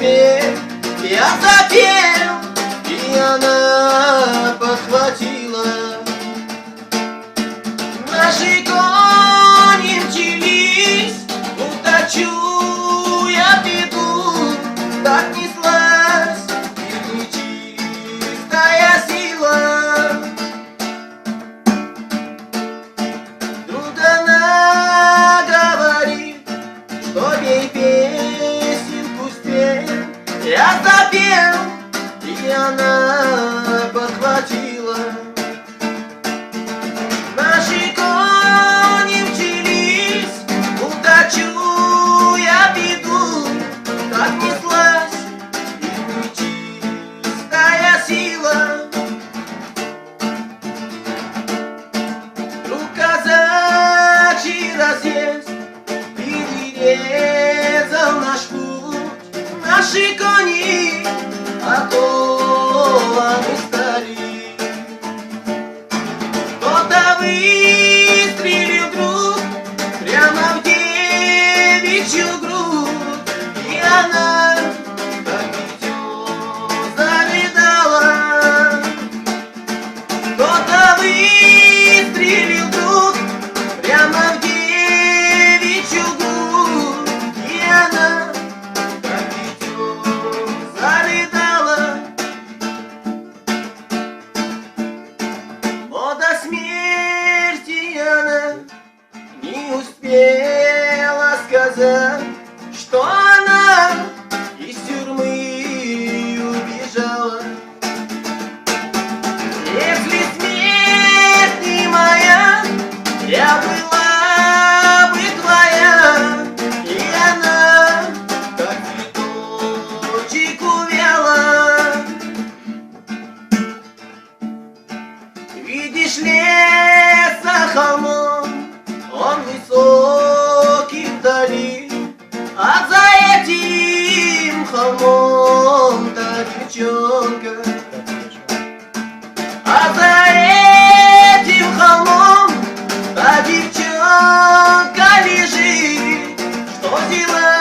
успел, я запел, и она подхватила. Наши кони мчались, уточу я беду, так неслась и нечистая сила. Вдруг она говорит, что ей песенку спел, я запел, и она подхватила. Наши кони мчались, уточу я беду, так неслась и нечистая сила. Вдруг казачий разъезд перерезал наш путь, наши кони окованы стали. Кто-то выстрелил вдруг прямо в девичью грудь, и она так дитё зарыдала. Кто-то выстрелил вдруг прямо в девичью грудь, и она так дитё зарыдала. Но до смерти она не успела сказать, что она из тюрьмы убежала. Если смерть не моя, я была бы твоя, и она как цветочек увяла. Видишь, лес за холмом, он высокий вдали, а за этим холмом та девчонка. А за этим холмом та девчонка лежит, что делать?